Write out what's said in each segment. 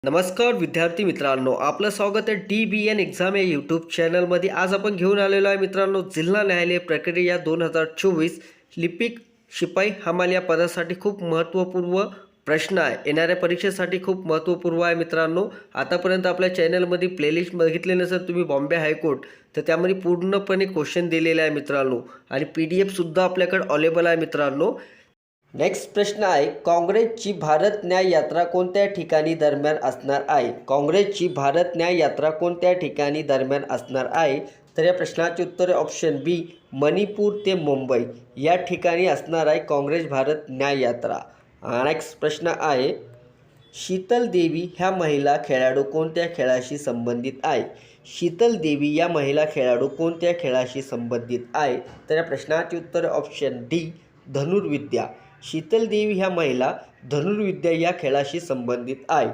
नमस्कार विद्यार्थी मित्रांनो, आपलं स्वागत आहे DBN एक्झाम या यूट्यूब चॅनलमध्ये. आज आपण घेऊन आलेलो आहे मित्रांनो, जिल्हा न्यायालय प्रक्रिया 2024 लिपिक शिपाई हमाल या पदासाठी खूप महत्त्वपूर्ण प्रश्न आहे. येणाऱ्या परीक्षेसाठी खूप महत्त्वपूर्ण आहे मित्रांनो. आतापर्यंत आपल्या चॅनलमध्ये प्लेलिस्ट बघितली नसेल तुम्ही बॉम्बे हायकोर्ट, तर त्यामध्ये पूर्णपणे क्वेश्चन दिलेले आहे मित्रांनो आणि PDF सुद्धा आपल्याकडे अवेलेबल आहे मित्रांनो. नेक्स्ट प्रश्न आहे, काँग्रेसची भारत न्याय यात्रा कोणत्या ठिकाणी दरम्यान असणार आहे? काँग्रेसची भारत न्याय यात्रा कोणत्या ठिकाणी दरम्यान असणार आहे? तर या प्रश्नाचे उत्तर ऑप्शन बी, मणिपूर ते मुंबई या ठिकाणी असणार आहे काँग्रेस भारत न्याय यात्रा. नेक्स्ट प्रश्न आहे, शीतल देवी ह्या महिला खेळाडू कोणत्या खेळाशी संबंधित आहे? शीतल देवी या महिला खेळाडू कोणत्या खेळाशी संबंधित आहे? तर या प्रश्नाचे उत्तर ऑप्शन डी, धनुर्विद्या. शीतल देवी ह्या महिला धनुर्विद्या या खेळाशी संबंधित आहे.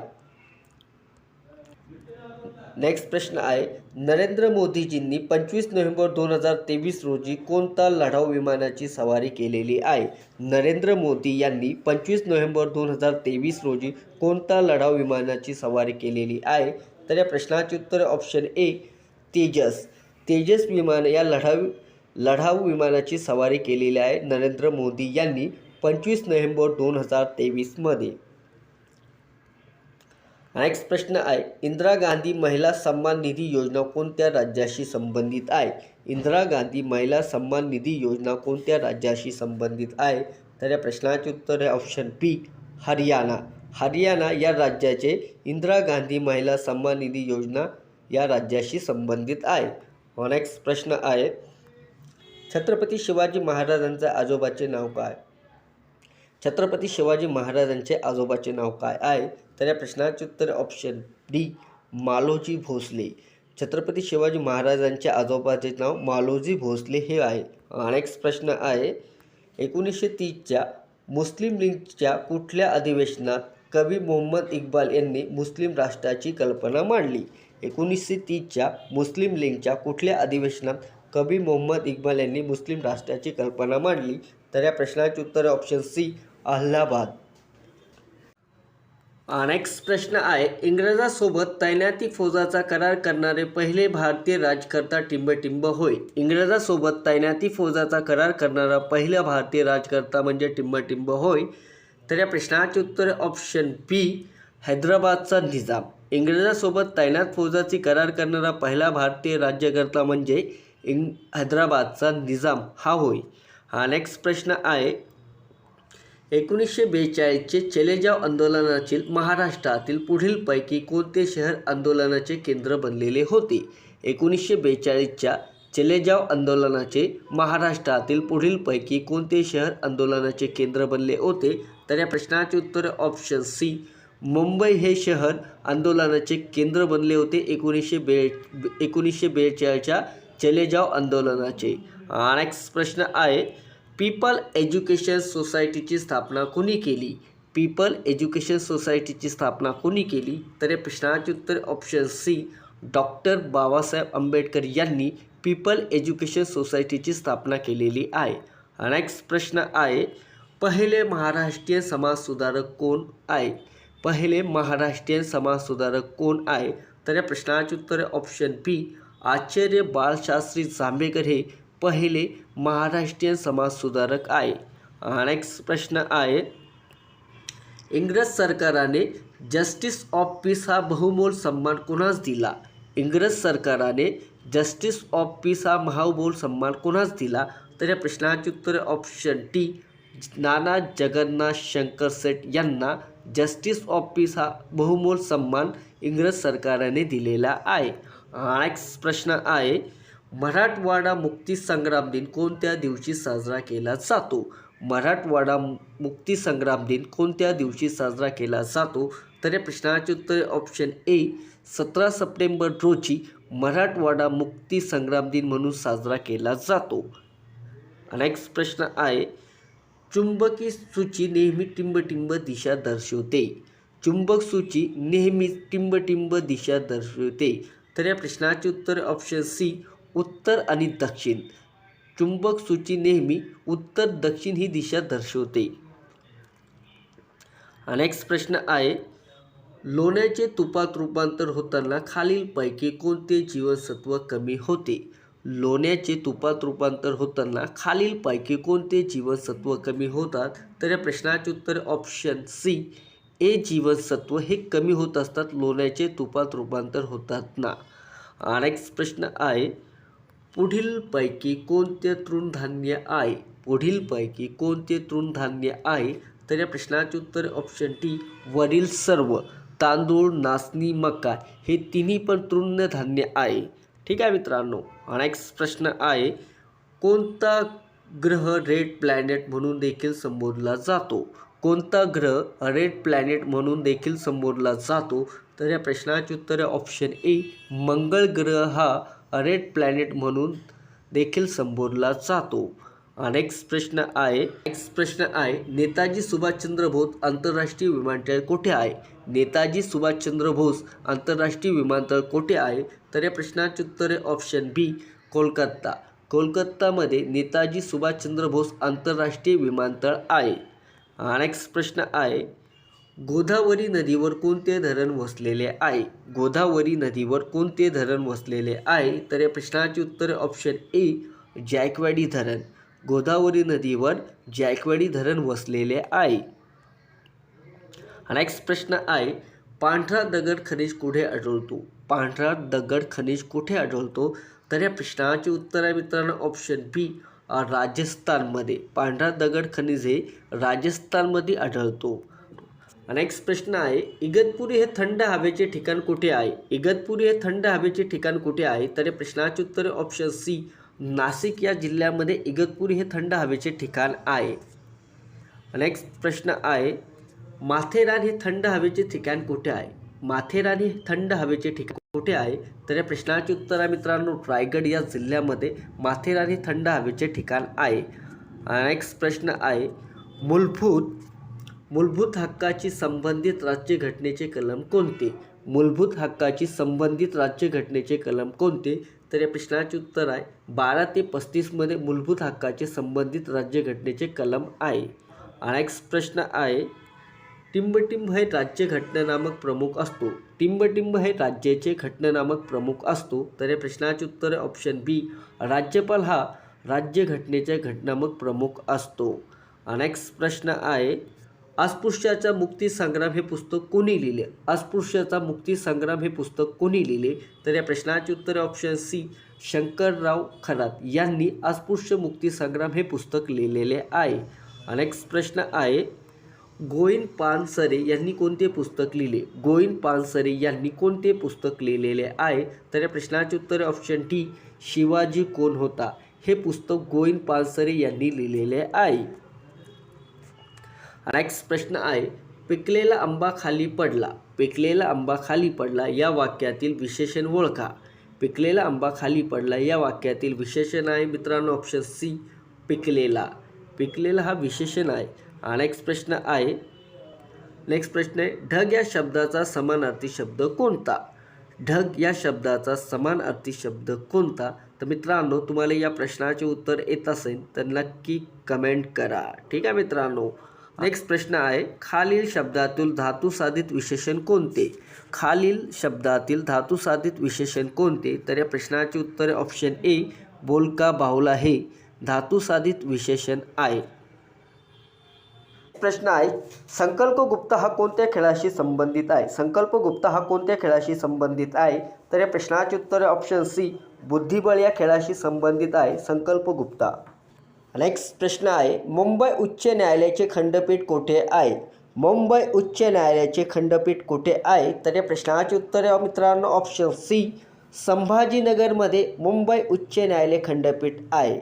नेक्स्ट प्रश्न आहे, नरेंद्र मोदीजींनी 25 नोव्हेंबर 2023 रोजी कोणता लढाऊ विमानाची सवारी केलेली आहे? नरेंद्र मोदी यांनी 25 नोव्हेंबर 2023 रोजी कोणता लढाऊ विमानाची सवारी केलेली आहे? तर या प्रश्नाचे उत्तर ऑप्शन ए, तेजस. तेजस विमान या लढाऊ विमानाची सवारी केलेली आहे नरेंद्र मोदी यांनी 25 नोव्हेंबर 2023 नेक्स्ट प्रश्न आहे, इंदिरा गांधी महिला सन्मान निधी योजना कोणत्या राज्याशी संबंधित आहे? इंदिरा गांधी महिला सन्मान निधी योजना कोणत्या राज्याशी संबंधित आहे? तर या प्रश्नाचे उत्तर आहे ऑप्शन बी, हरियाणा. हरियाणा या राज्याचे इंदिरा गांधी महिला सन्मान निधी योजना या राज्याशी संबंधित आहे. नेक्स्ट प्रश्न आहे, छत्रपती शिवाजी महाराजांच्या आजोबाचे नाव काय? छत्रपती शिवाजी महाराजांचे आजोबाचे नाव काय आहे? तर या प्रश्नाचे उत्तर ऑप्शन डी, मालोजी भोसले. छत्रपती शिवाजी महाराजांच्या आजोबाचे नाव मालोजी भोसले हे आहे. नेक्स्ट प्रश्न आहे, 1930च्या मुस्लिम लीगच्या कुठल्या अधिवेशनात कवी मोहम्मद इक्बाल यांनी मुस्लिम राष्ट्राची कल्पना मांडली? 1930च्या मुस्लिम लीगच्या कुठल्या अधिवेशनात कवी मोहम्मद इक्बाल यांनी मुस्लिम राष्ट्राची कल्पना मांडली? तर या प्रश्नाचे उत्तर ऑप्शन सी, अलाहाबाद. नेक्स्ट प्रश्न आहे, इंग्रजांसोबत तैनाती फौजाचा करार करणारे पहिले भारतीय राजकर्ता टिंबटिंब होय. इंग्रजांसोबत तैनाती फौजाचा करार करणारा पहिला भारतीय राजकर्ता म्हणजे टिंबटिंब होय. तर या प्रश्नाचे उत्तर ऑप्शन बी, हैदराबादचा निजाम. इंग्रजांसोबत तैनात फौजाची करार करणारा पहिला भारतीय राज्यकर्ता म्हणजे हैदराबादचा निजाम हा होय. नेक्स्ट प्रश्न आहे, 1942चे चले जाव आंदोलनातील महाराष्ट्रातील पुढीलपैकी कोणते शहर आंदोलनाचे केंद्र बनलेले होते? 1942च्या चले जाव आंदोलनाचे महाराष्ट्रातील पुढीलपैकी कोणते शहर आंदोलनाचे केंद्र बनले होते? तर या प्रश्नाचे उत्तर ऑप्शन सी, मुंबई हे शहर आंदोलनाचे केंद्र बनले होते 1942च्या चले जाव आंदोलनाचे. नेक्स्ट प्रश्न आहे, पीपल एज्युकेशन सोसायटीची स्थापना कोणी केली? पीपल एज्युकेशन सोसायटीची स्थापना कोणी केली? तर या प्रश्नाचे उत्तर option C, doctor Babasaheb Ambedkar यांनी पीपल एज्युकेशन सोसायटीची स्थापना केलेली आहे. नेक्स्ट प्रश्न आहे, पहिले महाराष्ट्रीय समाजसुधारक कोण आहे? पहिले महाराष्ट्रीयन समाजसुधारक कोण आहे? तर या प्रश्नाचे उत्तर ऑप्शन बी, आचार्य बाळशास्त्री जांभेकर हे पहिले महाराष्ट्रीयन समाजसुधारक आहे. नेक्स्ट प्रश्न आहे, इंग्रज सरकाराने जस्टिस ऑफ पीस हा बहुमोल सन्मान कोणास दिला? इंग्रज सरकाराने जस्टिस ऑफ पीस हा महाबोल सन्मान कोणास दिला? तर या प्रश्नाचे उत्तर ऑप्शन डी, नाना जगन्नाथ शंकर सेठ यांना जस्टिस ऑफ पीस हा बहुमोल सन्मान इंग्रज सरकाराने दिलेला आहे. नेक्स्ट प्रश्न आहे, मराठवाडा मुक्तीसंग्राम दिन कोणत्या दिवशी साजरा केला जातो? मराठवाडा मुक्तीसंग्राम दिन कोणत्या दिवशी साजरा केला जातो? तर या प्रश्नाचे उत्तर ऑप्शन ए, 17 सप्टेंबर रोजी मराठवाडा मुक्तीसंग्राम दिन म्हणून साजरा केला जातो. नेक्स्ट प्रश्न आहे, चुंबकी सूची नेहमी टिंबटिंब दिशा दर्शवते. चुंबक सूची नेहमी टिंबटिंब दिशा दर्शवते. तर या प्रश्नाचे उत्तर ऑप्शन सी, उत्तर आणि दक्षिण. चुंबक सूची नेहमी उत्तर दक्षिण ही दिशा दर्शवते. नेक्स्ट प्रश्न आहे, लोण्याचे तुपात रूपांतर होताना खालीलपैकी कोणते जीवनसत्व कमी होते? लोण्याचे तुपात रूपांतर होताना खालीलपैकी कोणते जीवनसत्व कमी होतात? तर या प्रश्नाचे उत्तर ऑप्शन सी ए जीवनसत्व हे कमी होत असतात लोण्याचे तुपात रूपांतर होतात. नेक्स्ट प्रश्न आहे, पुढीलपैकी कोणते तृणधान्य आहे? पुढीलपैकी कोणते तृणधान्य आहे? तर या प्रश्नाचे उत्तर ऑप्शन डी वरील सर्व. तांदूळ, नाचणी, मका हे तिन्ही पण तृणधान्य आहे. ठीक आहे मित्रांनो. नेक्स्ट प्रश्न आहे, कोणता ग्रह रेड प्लॅनेट म्हणून देखील संबोधला जातो? कोणता ग्रह रेड प्लॅनेट म्हणून देखील संबोधला जातो? तर या प्रश्नाचे उत्तर ऑप्शन ए मंगळ ग्रह हा रेड प्लॅनेट म्हणून देखील संबोधला जातो. नेक्स्ट प्रश्न आहे, नेताजी सुभाषचंद्र बोस आंतरराष्ट्रीय विमानतळ कुठे आहे? नेताजी सुभाषचंद्र बोस आंतरराष्ट्रीय विमानतळ कुठे आहे? तर या प्रश्नाचे उत्तर आहे ऑप्शन बी कोलकाता. कोलकातामध्ये नेताजी सुभाषचंद्र बोस आंतरराष्ट्रीय विमानतळ आहे. नेक्स्ट प्रश्न आहे, गोदावरी नदीवर कोणते धरण वसलेले आहे? गोदावरी नदीवर कोणते धरण वसलेले आहे? तर या प्रश्नाचे उत्तर ऑप्शन ए जायकवाडी धरण. गोदावरी नदीवर जायकवाडी धरण वसलेले आहे. नेक्स्ट प्रश्न आहे, पांढरा दगड खनिज कुठे आढळतो? पांढरा दगड खनिज कुठे आढळतो? तर या प्रश्नाचे उत्तर आहे मित्रांनो ऑप्शन बी राजस्थानमध्ये. पांढरा दगड खनिज हे राजस्थानमध्ये आढळतो. नेक्स्ट प्रश्न आहे, इगतपुरी हे थंड हवेचे ठिकाण कुठे आहे? इगतपुरी हे थंड हवेचे ठिकाण कुठे आहे? तर या प्रश्नाचे उत्तर ऑप्शन सी नाशिक या जिल्ह्यामध्ये इगतपुरी हे थंड हवेचे ठिकाण आहे. नेक्स्ट प्रश्न आहे, माथेरान हे थंड हवेचे ठिकाण कुठे आहे? माथेरान हे थंड हवेचे ठिकाण कुठे आहे? तर या प्रश्नाचे उत्तर आहे मित्रांनो रायगड या जिल्ह्यामध्ये माथेरान हे थंड हवेचे ठिकाण आहे. नेक्स्ट प्रश्न आहे, मूलभूत हक्काची संबंधित राज्यघटनेचे कलम कोणते? मूलभूत हक्काची संबंधित राज्यघटनेचे कलम कोणते? तर या प्रश्नाचे उत्तर आहे 12 ते 35 मध्ये मूलभूत हक्काचे संबंधित राज्यघटनेचे कलम आहे. नेक्स्ट प्रश्न आहे, टिंबटिंब हे राज्यघटनात्मक प्रमुख असतो. टिंबटिंब हे राज्याचे घटनात्मक प्रमुख असतो. तर या प्रश्नाचे उत्तर ऑप्शन बी राज्यपाल हा राज्यघटनेचा घटनात्मक प्रमुख असतो. नेक्स्ट प्रश्न आहे, अस्पृश्याचा मुक्ती संग्राम हे पुस्तक कोणी लिहिले? अस्पृश्याचा मुक्ती संग्राम हे पुस्तक कोणी लिहिले? तर या प्रश्नाचे उत्तर ऑप्शन सी शंकरराव खरात यांनी अस्पृश्य मुक्ती संग्राम हे पुस्तक लिहिलेले आहे. नेक्स्ट प्रश्न आहे, गोविंद पानसरे यांनी कोणते पुस्तक लिहिले? गोविंद पानसरे यांनी कोणते पुस्तक लिहिलेले आहे? तर या प्रश्नाचे उत्तर ऑप्शन डी शिवाजी कोण होता हे पुस्तक गोविंद पानसरे यांनी लिहिलेले आहे. नेक्स्ट प्रश्न आहे, पिकलेला आंबा खाली पडला. पिकलेला आंबा खाली पडला या वाक्यातील विशेषण ओळखा. पिकलेला आंबा खाली पडला या वाक्यातील विशेषण आहे मित्रांनो ऑप्शन सी पिकलेला. पिकलेला हा विशेषण आहे. नेक्स्ट प्रश्न आहे, ढग या शब्दाचा समानार्थी शब्द कोणता? ढग या शब्दाचा समानार्थी शब्द कोणता? तर मित्रांनो तुम्हाला या प्रश्नाचे उत्तर येत असेल तर नक्की कमेंट करा. ठीक आहे मित्रांनो. नेक्स्ट प्रश्न आहे, खालील शब्दातील धातुसाधित विशेषण कोणते? खालील शब्दातील धातुसाधित विशेषण कोणते? तर या प्रश्नाचे उत्तर ऑप्शन ए बोलका बाहुला हे धातुसाधित विशेषण आहे. प्रश्न आहे, संकल्पगुप्त हा कोणत्या खेळाशी संबंधित आहे? संकल्पगुप्त हा कोणत्या खेळाशी संबंधित आहे? तर या प्रश्नाचे उत्तर ऑप्शन सी बुद्धिबळ या खेळाशी संबंधित आहे संकल्पगुप्ता. नेक्स्ट प्रश्न आहे, मुंबई उच्च न्यायालयाचे खंडपीठ कुठे आहे? मुंबई उच्च न्यायालयाचे खंडपीठ कुठे आहे? तर या प्रश्नाचे उत्तर मित्रांनो ऑप्शन सी संभाजीनगरमध्ये मुंबई उच्च न्यायालय खंडपीठ आहे.